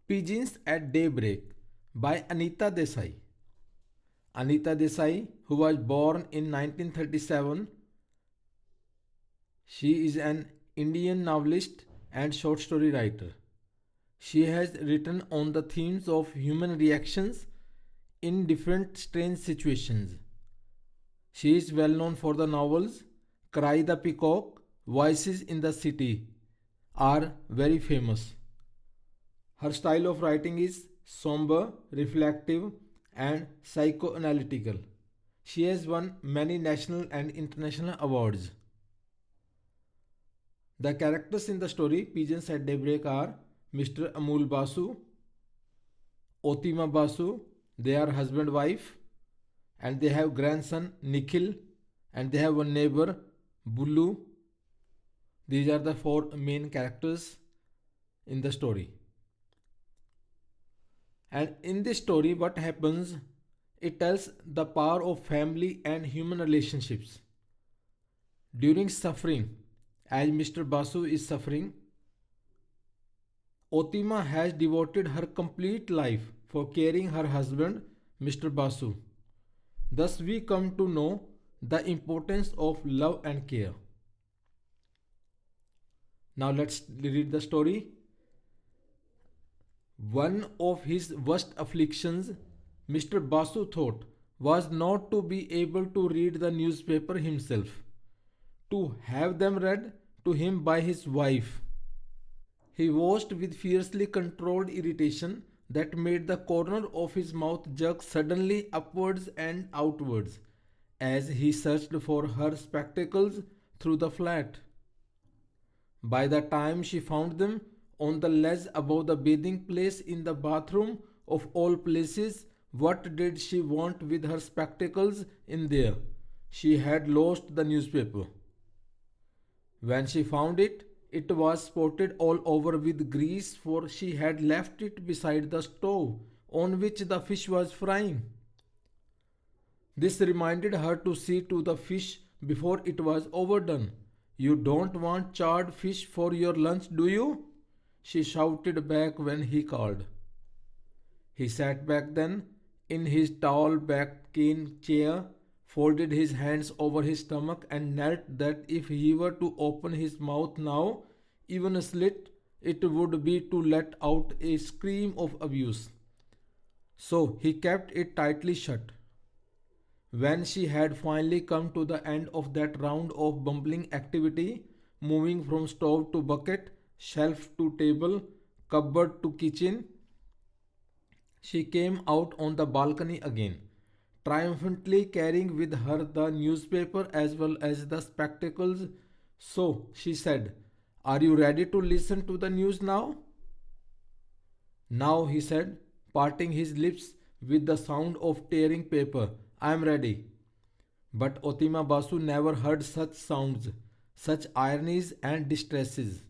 Pigeons at Daybreak by Anita Desai. Anita Desai, who was born in 1937, she is an Indian novelist and short story writer. She has written on the themes of human reactions in different strange situations. She is well known for the novels Cry the Peacock, Voices in the City are very famous. Her style of writing is somber, reflective, and psychoanalytical. She has won many national and international awards. The characters in the story Pigeons at Daybreak are Mr. Amul Basu, Otima Basu, they are husband wife, and they have grandson Nikhil, and they have one neighbor Bulu. These are the four main characters in the story. And in this story, what happens? It tells the power of family and human relationships. During suffering, as Mr. Basu is suffering, Otima has devoted her complete life for caring her husband, Mr. Basu. Thus, we come to know the importance of love and care. Now, let's read the story. One of his worst afflictions, Mr. Basu thought, was not to be able to read the newspaper himself, to have them read to him by his wife. He watched with fiercely controlled irritation that made the corner of his mouth jerk suddenly upwards and outwards as he searched for her spectacles through the flat. By the time she found them on the ledge above the bathing place in the bathroom of all places, what did she want with her spectacles in there? She had lost the newspaper. When she found it, it was spotted all over with grease, for she had left it beside the stove on which the fish was frying. This reminded her to see to the fish before it was overdone. You don't want charred fish for your lunch, do you? She shouted back when he called. He sat back then in his tall backed cane chair, folded his hands over his stomach, and knelt that if he were to open his mouth now, even a slit, it would be to let out a scream of abuse. So he kept it tightly shut. When she had finally come to the end of that round of bumbling activity, moving from stove to bucket, shelf to table, cupboard to kitchen, she came out on the balcony again, triumphantly carrying with her the newspaper as well as the spectacles. So she said, "Are you ready to listen to the news now?" "Now," he said, parting his lips with the sound of tearing paper, "I am ready." But Otima Basu never heard such sounds, such ironies and distresses.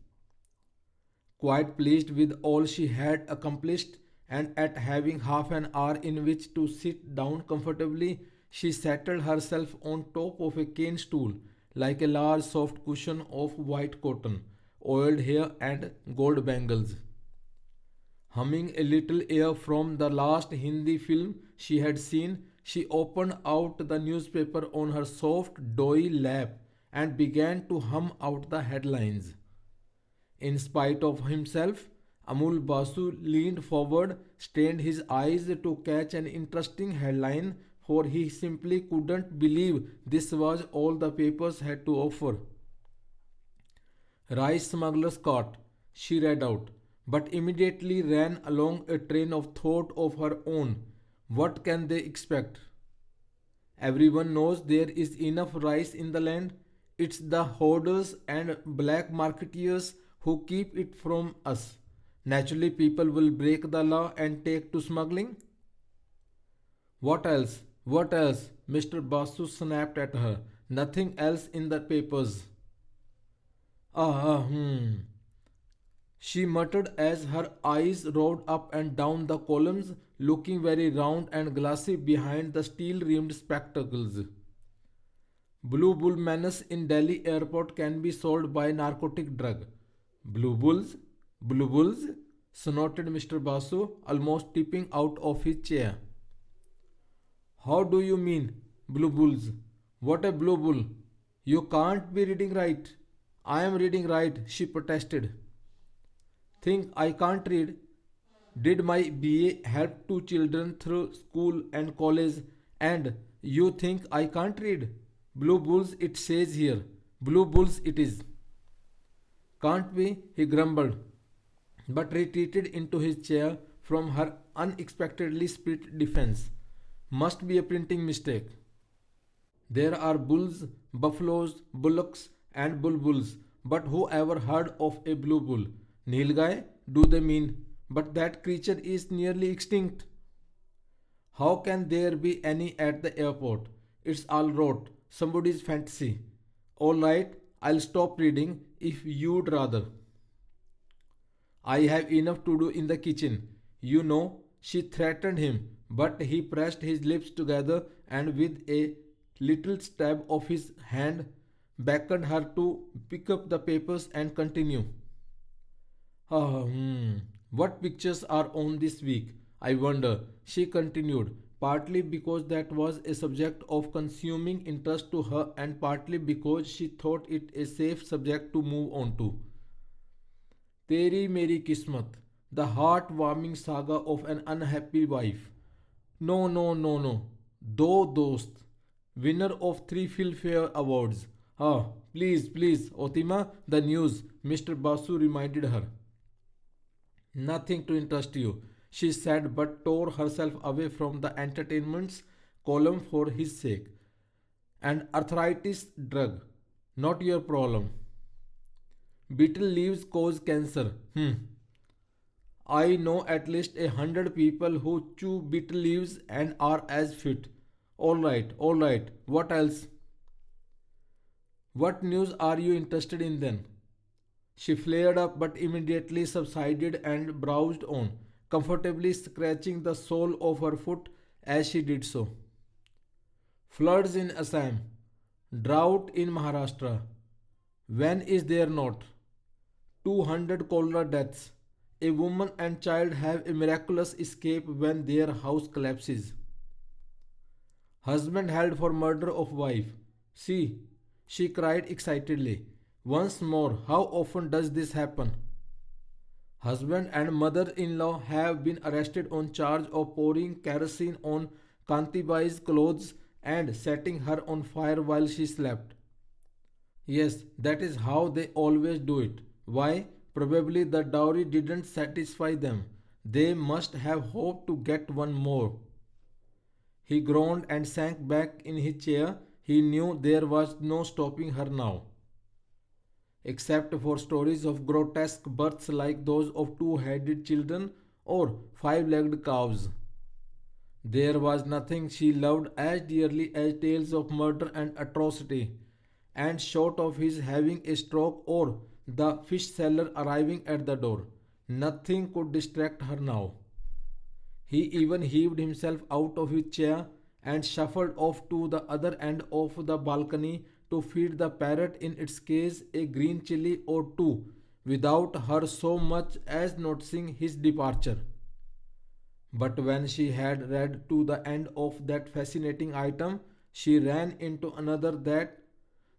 Quite pleased with all she had accomplished, and at having half an hour in which to sit down comfortably, she settled herself on top of a cane stool like a large soft cushion of white cotton, oiled hair, and gold bangles. Humming a little air from the last Hindi film she had seen, she opened out the newspaper on her soft, doughy lap and began to hum out the headlines. In spite of himself, Amul Basu leaned forward, strained his eyes to catch an interesting headline, for he simply couldn't believe this was all the papers had to offer. "Rice smuggler's caught," she read out, but immediately ran along a train of thought of her own. What can they expect? Everyone knows there is enough rice in the land. It's the hoarders and black marketeers who keep it from us. Naturally, people will break the law and take to smuggling. "What else? What else?" Mr. Basu snapped at her. "Nothing else in the papers." Hmm. She muttered as her eyes roved up and down the columns, looking very round and glassy behind the steel rimmed spectacles. "Blue bull menace in Delhi airport can be solved by narcotic drug." "Blue bulls? Blue bulls?" snorted Mr. Basu, almost tipping out of his chair. How do you mean, blue bulls? What a blue bull! You can't be reading right. I am reading right, she protested. Think I can't read? Did my BA help two children through school and college and you think I can't read? Blue bulls it says here. Blue bulls it is. Can't we? He grumbled, but retreated into his chair from her unexpectedly split defense. Must be a printing mistake. There are bulls, buffaloes, bullocks, and bulbuls, but who ever heard of a blue bull? Nilgai, do they mean? But that creature is nearly extinct. How can there be any at the airport? It's all rot, somebody's fantasy. Alright, I'll stop reading if you'd rather. I have enough to do in the kitchen. You know, she threatened him, but he pressed his lips together and with a little stab of his hand beckoned her to pick up the papers and continue. What pictures are on this week? I wonder, she continued, partly because that was a subject of consuming interest to her and partly because she thought it a safe subject to move on to. Teri Meri Kismat, the heart-warming saga of an unhappy wife. No, no, no, no. Do Dost, winner of three Filmfare Awards. Ah, please, please, Otima, the news, Mr. Basu reminded her. Nothing to interest you, she said, but tore herself away from the entertainments column for his sake. An arthritis drug, not your problem. Beetle leaves cause cancer. I know at least 100 people who chew beetle leaves and are as fit. All right. What else? What news are you interested in then? She flared up but immediately subsided and browsed on, comfortably scratching the sole of her foot as she did so. Floods in Assam, drought in Maharashtra. When is there not? 200 cholera deaths. A woman and child have a miraculous escape when their house collapses. Husband held for murder of wife. See, she cried excitedly. Once more, how often does this happen? Husband and mother-in-law have been arrested on charge of pouring kerosene on Kantibai's clothes and setting her on fire while she slept. Yes, that is how they always do it. Why? Probably the dowry didn't satisfy them. They must have hoped to get one more. He groaned and sank back in his chair. He knew there was no stopping her now. Except for stories of grotesque births like those of two-headed children or five-legged cows. There was nothing she loved as dearly as tales of murder and atrocity, and short of his having a stroke or the fish seller arriving at the door, nothing could distract her now. He even heaved himself out of his chair and shuffled off to the other end of the balcony to feed the parrot in its cage a green chili or two without her so much as noticing his departure. But when she had read to the end of that fascinating item, she ran into another that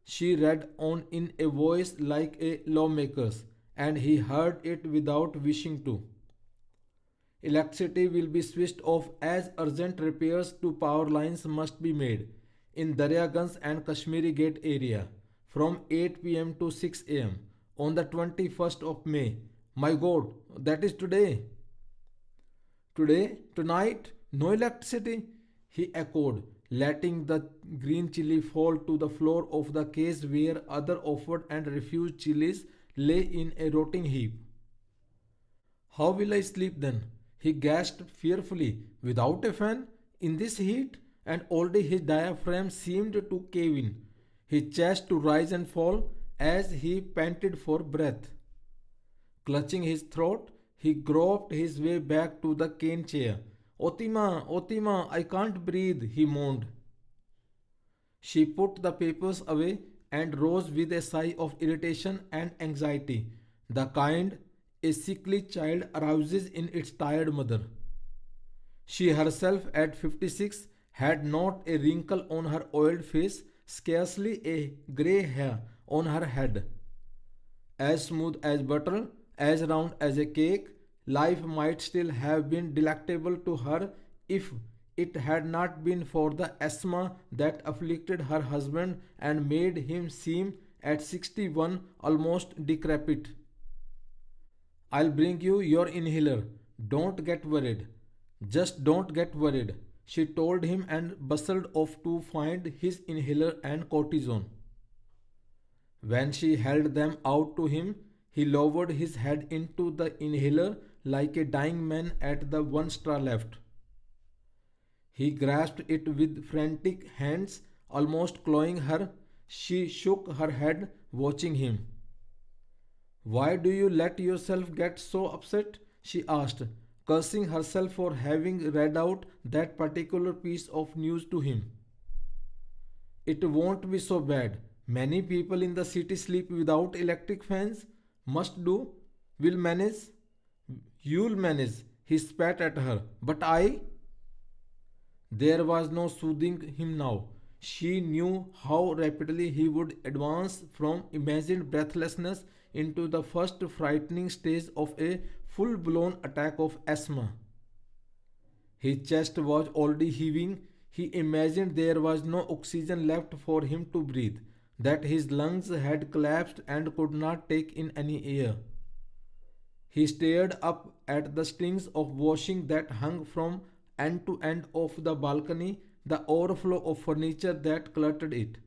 she read on in a voice like a lawmaker's, and he heard it without wishing to. Electricity will be switched off as urgent repairs to power lines must be made in Daryaganj and Kashmiri Gate area from 8 p.m. to 6 a.m. on the 21st of May. My God, that is today. Today? Tonight? No electricity? He echoed, letting the green chili fall to the floor of the case where other offered and refused chilies lay in a rotting heap. How will I sleep then? He gasped fearfully. Without a fan? In this heat? And already his diaphragm seemed to cave in, his chest to rise and fall as he panted for breath. Clutching his throat, he groped his way back to the cane chair. Otima, I can't breathe, he moaned. She put the papers away and rose with a sigh of irritation and anxiety, the kind a sickly child arouses in its tired mother. She herself, at 56, had not a wrinkle on her oiled face, scarcely a grey hair on her head. As smooth as butter, as round as a cake, life might still have been delectable to her if it had not been for the asthma that afflicted her husband and made him seem at 61 almost decrepit. I'll bring you your inhaler. Don't get worried. Just don't get worried, she told him and bustled off to find his inhaler and cortisone. When she held them out to him, he lowered his head into the inhaler like a dying man at the one straw left. He grasped it with frantic hands, almost clawing her. She shook her head, watching him. Why do you let yourself get so upset? She asked, cursing herself for having read out that particular piece of news to him. It won't be so bad. Many people in the city sleep without electric fans. Must do. Will manage. You'll manage. He spat at her. But I? There was no soothing him now. She knew how rapidly he would advance from imagined breathlessness into the first frightening stage of a full blown attack of asthma. His chest was already heaving. He imagined there was no oxygen left for him to breathe, that his lungs had collapsed and could not take in any air. He stared up at the strings of washing that hung from end to end of the balcony, the overflow of furniture that cluttered it.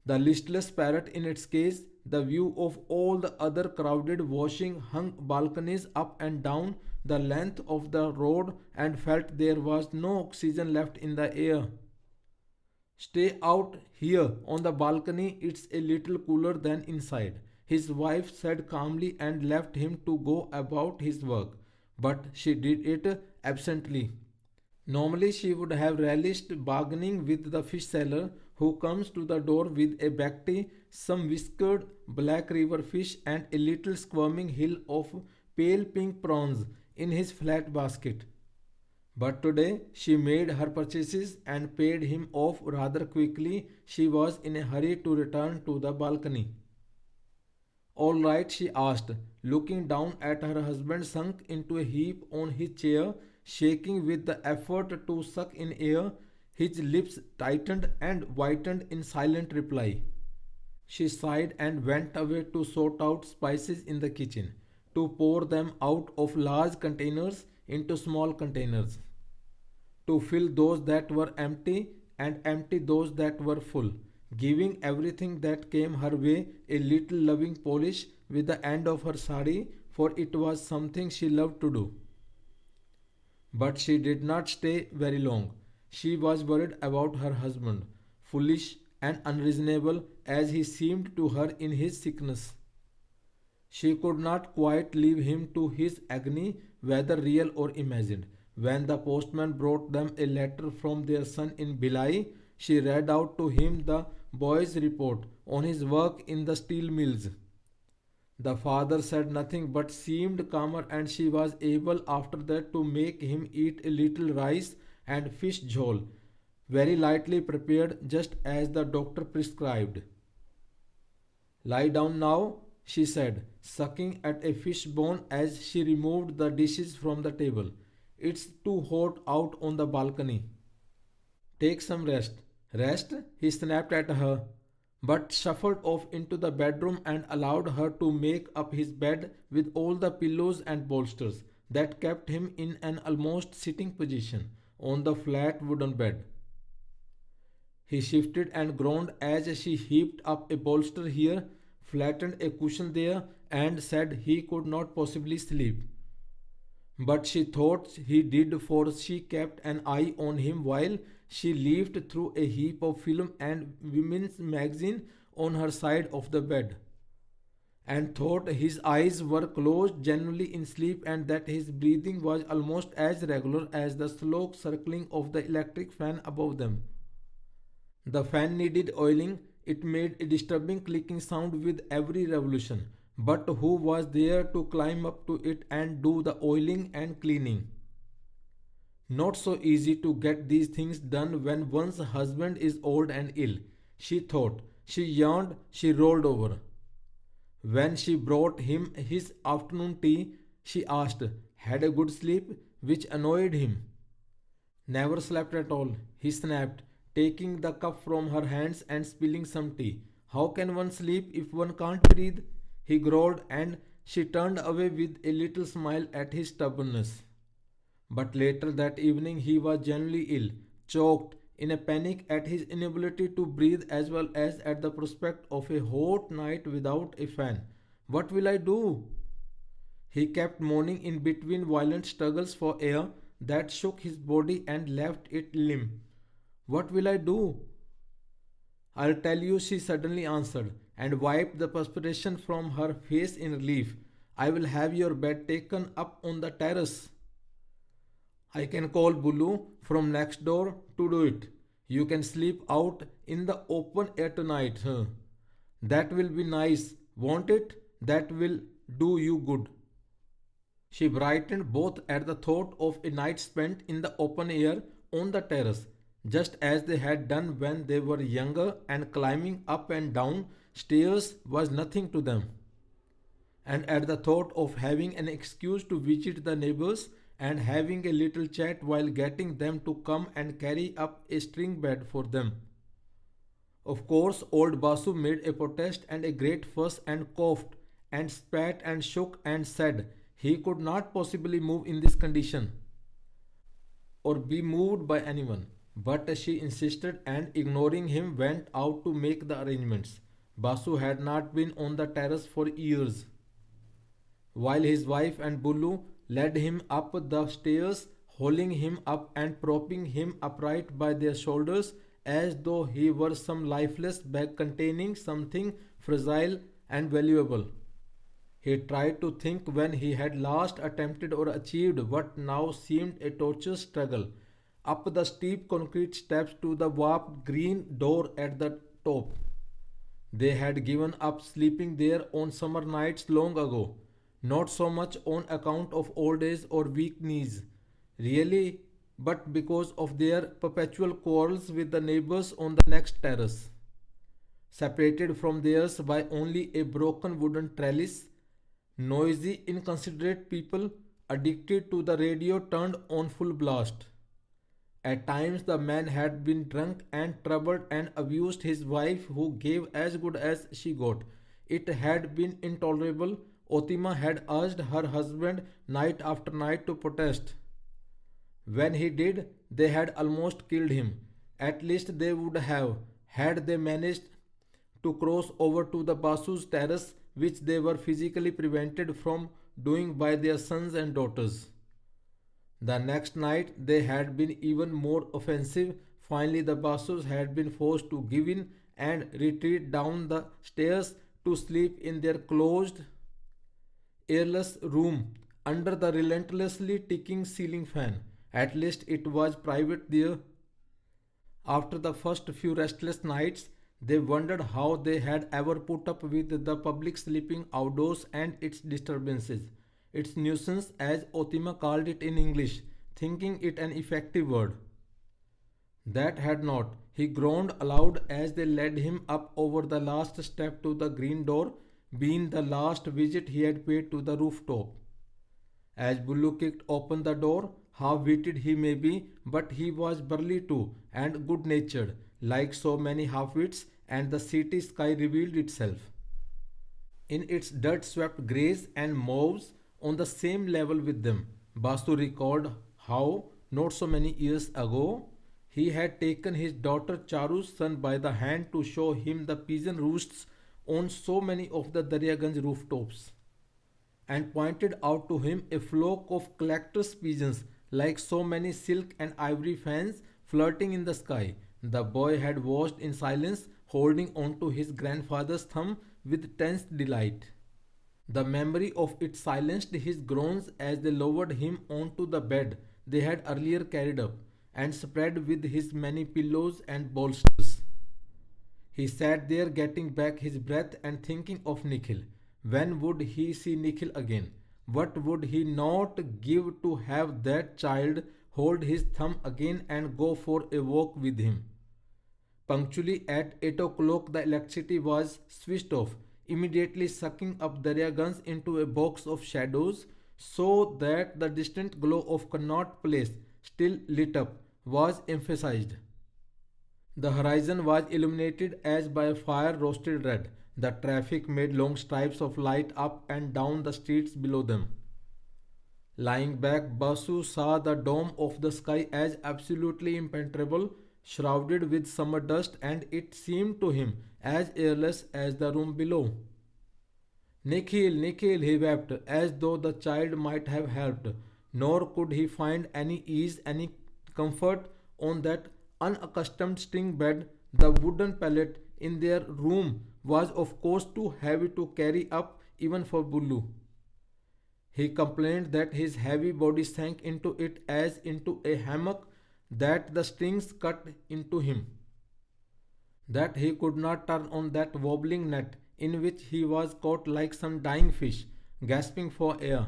The listless parrot in its cage, the view of all the other crowded washing hung balconies up and down the length of the road, and felt there was no oxygen left in the air. Stay out here on the balcony, it's a little cooler than inside, his wife said calmly and left him to go about his work. But she did it absently. Normally, she would have relished bargaining with the fish seller who comes to the door with a bakti, some whiskered black river fish, and a little squirming hill of pale pink prawns in his flat basket. But today she made her purchases and paid him off rather quickly. She was in a hurry to return to the balcony. All right, she asked, looking down at her husband sunk into a heap on his chair, shaking with the effort to suck in air. His lips tightened and whitened in silent reply. She sighed and went away to sort out spices in the kitchen, to pour them out of large containers into small containers, to fill those that were empty and empty those that were full, giving everything that came her way a little loving polish with the end of her sari, for it was something she loved to do. But she did not stay very long. She was worried about her husband, foolish and unreasonable as he seemed to her in his sickness. She could not quite leave him to his agony, whether real or imagined. When the postman brought them a letter from their son in Bhilai, she read out to him the boy's report on his work in the steel mills. The father said nothing but seemed calmer, and she was able after that to make him eat a little rice and fish jhol, very lightly prepared just as the doctor prescribed. Lie down now, she said, sucking at a fish bone as she removed the dishes from the table. It's too hot out on the balcony. Take some rest. Rest? He snapped at her, but shuffled off into the bedroom and allowed her to make up his bed with all the pillows and bolsters that kept him in an almost sitting position on the flat wooden bed. He shifted and groaned as she heaped up a bolster here, flattened a cushion there, and said he could not possibly sleep. But she thought he did, for she kept an eye on him while she leafed through a heap of film and women's magazine on her side of the bed, and thought his eyes were closed generally in sleep, and that his breathing was almost as regular as the slow circling of the electric fan above them. The fan needed oiling. It made a disturbing clicking sound with every revolution, But who was there to climb up to it and do the oiling and cleaning? Not so easy to get these things done when one's husband is old and ill, she thought. She yawned, she rolled over. When she brought him his afternoon tea, she asked, "Had a good sleep?" which annoyed him. "Never slept at all," he snapped, taking the cup from her hands and spilling some tea. "How can one sleep if one can't breathe?" he growled, and she turned away with a little smile at his stubbornness. But later that evening he was genuinely ill, choked, in a panic at his inability to breathe as well as at the prospect of a hot night without a fan. "What will I do?" He kept moaning in between violent struggles for air that shook his body and left it limp. "What will I do?" "I'll tell you," she suddenly answered, and wiped the perspiration from her face in relief. "I will have your bed taken up on the terrace. I can call Bulu from next door to do it. You can sleep out in the open air tonight. Huh? That will be nice, won't it? That will do you good." She brightened both at the thought of a night spent in the open air on the terrace, just as they had done when they were younger, and climbing up and down stairs was nothing to them, and at the thought of having an excuse to visit the neighbors and having a little chat while getting them to come and carry up a string bed for them. Of course, old Basu made a protest and a great fuss and coughed and spat and shook and said he could not possibly move in this condition or be moved by anyone. But she insisted and, ignoring him, went out to make the arrangements. Basu had not been on the terrace for years. While his wife and Bulu led him up the stairs, hauling him up and propping him upright by their shoulders as though he were some lifeless bag containing something fragile and valuable. He tried to think when he had last attempted or achieved what now seemed a tortuous struggle, up the steep concrete steps to the warped green door at the top. They had given up sleeping there on summer nights long ago, not so much on account of old age or weak knees, really, but because of their perpetual quarrels with the neighbors on the next terrace. Separated from theirs by only a broken wooden trellis, noisy, inconsiderate people addicted to the radio turned on full blast. At times the man had been drunk and troubled and abused his wife, who gave as good as she got. It had been intolerable. Otima had urged her husband night after night to protest. When he did, they had almost killed him. At least they would have, had they managed to cross over to the Basu's terrace, which they were physically prevented from doing by their sons and daughters. The next night they had been even more offensive. Finally, the Basus had been forced to give in and retreat down the stairs to sleep in their closed, airless room under the relentlessly ticking ceiling fan. At least it was private there. After the first few restless nights, they wondered how they had ever put up with the public sleeping outdoors and its disturbances, its nuisance as Otima called it in English, thinking it an effective word. That had not. He groaned aloud as they led him up over the last step to the green door, being the last visit he had paid to the rooftop. As Bulu kicked open the door, half-witted he may be, but he was burly too, and good-natured, like so many half-wits, and the city sky revealed itself in its dirt-swept greys and mauves on the same level with them. Basu recalled how, not so many years ago, he had taken his daughter Charu's son by the hand to show him the pigeon roosts on so many of the Daryaganj rooftops, and pointed out to him a flock of collector's pigeons like so many silk and ivory fans flirting in the sky. The boy had watched in silence, holding on to his grandfather's thumb with tense delight. The memory of it silenced his groans as they lowered him onto the bed they had earlier carried up and spread with his many pillows and bolsters. He sat there getting back his breath and thinking of Nikhil. When would he see Nikhil again? What would he not give to have that child hold his thumb again and go for a walk with him? Punctually at 8 o'clock, the electricity was switched off, immediately sucking up Daryaganj into a box of shadows so that the distant glow of Connaught Place, still lit up, was emphasized. The horizon was illuminated as by a fire roasted red. The traffic made long stripes of light up and down the streets below them. Lying back, Basu saw the dome of the sky as absolutely impenetrable, shrouded with summer dust, and it seemed to him as airless as the room below. Nikhil, Nikhil, he wept, as though the child might have helped. Nor could he find any ease, any comfort on that unaccustomed string bed. The wooden pallet in their room was, of course, too heavy to carry up even for Bulu. He complained that his heavy body sank into it as into a hammock, that the strings cut into him, that he could not turn on that wobbling net in which he was caught like some dying fish, gasping for air.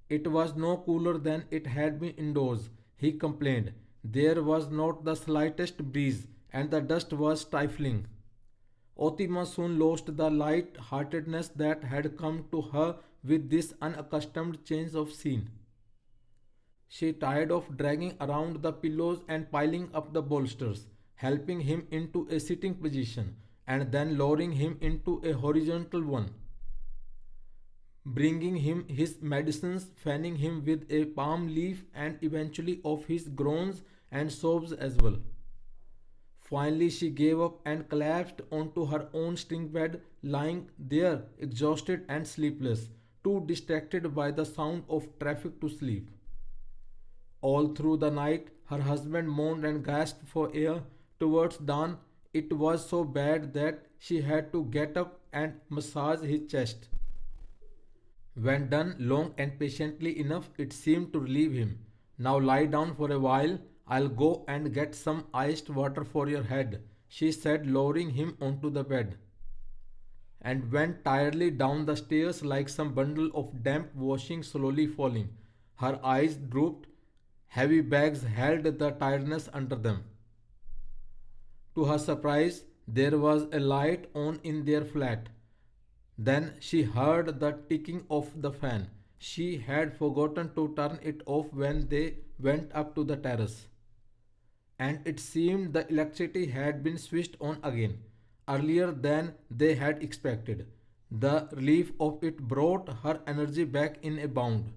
It was no cooler than it had been indoors, he complained. There was not the slightest breeze, and the dust was stifling. Otima soon lost the light-heartedness that had come to her with this unaccustomed change of scene. She tired of dragging around the pillows and piling up the bolsters, helping him into a sitting position, and then lowering him into a horizontal one, bringing him his medicines, fanning him with a palm leaf, and eventually of his groans and sobs as well. Finally, she gave up and collapsed onto her own string bed, lying there exhausted and sleepless, too distracted by the sound of traffic to sleep. All through the night, her husband moaned and gasped for air. Towards dawn, it was so bad that she had to get up and massage his chest. When done long and patiently enough, it seemed to relieve him. Now lie down for a while. I'll go and get some iced water for your head, she said, lowering him onto the bed, and went tiredly down the stairs like some bundle of damp washing slowly falling. Her eyes drooped. Heavy bags held the tiredness under them. To her surprise, there was a light on in their flat. Then she heard the ticking of the fan. She had forgotten to turn it off when they went up to the terrace, and it seemed the electricity had been switched on again, earlier than they had expected. The relief of it brought her energy back in a bound.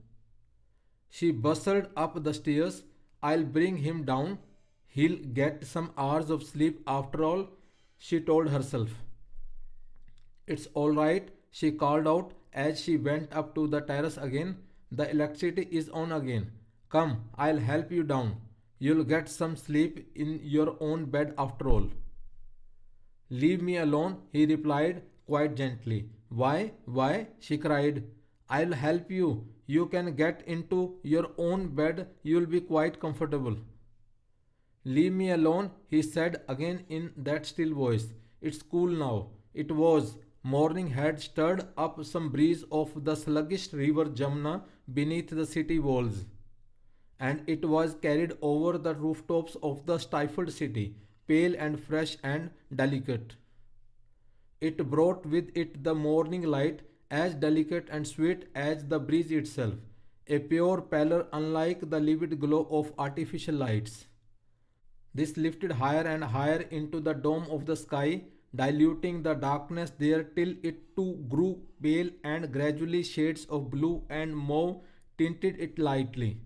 She bustled up the stairs. I'll bring him down. He'll get some hours of sleep after all, she told herself. It's all right, she called out as she went up to the terrace again. The electricity is on again. Come, I'll help you down. You'll get some sleep in your own bed after all. Leave me alone, he replied quite gently. Why? She cried. I'll help you. You can get into your own bed. You'll be quite comfortable. Leave me alone, he said again in that still voice. It's cool now. It was. Morning had stirred up some breeze of the sluggish river Jamna beneath the city walls, and it was carried over the rooftops of the stifled city, pale and fresh and delicate. It brought with it the morning light, as delicate and sweet as the breeze itself, a pure pallor unlike the livid glow of artificial lights. This lifted higher and higher into the dome of the sky, diluting the darkness there till it too grew pale, and gradually shades of blue and mauve tinted it lightly.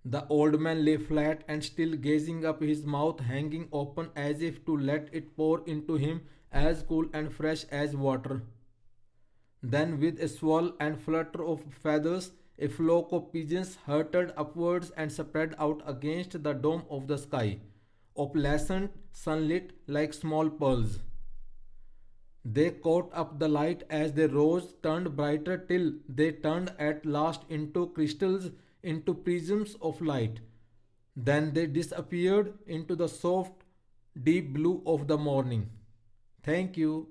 The old man lay flat and still, gazing up, his mouth hanging open as if to let it pour into him, as cool and fresh as water. Then, with a swirl and flutter of feathers, a flock of pigeons hurtled upwards and spread out against the dome of the sky, opalescent, sunlit like small pearls. They caught up the light as they rose, turned brighter till they turned at last into crystals, into prisms of light. Then they disappeared into the soft, deep blue of the morning. Thank you.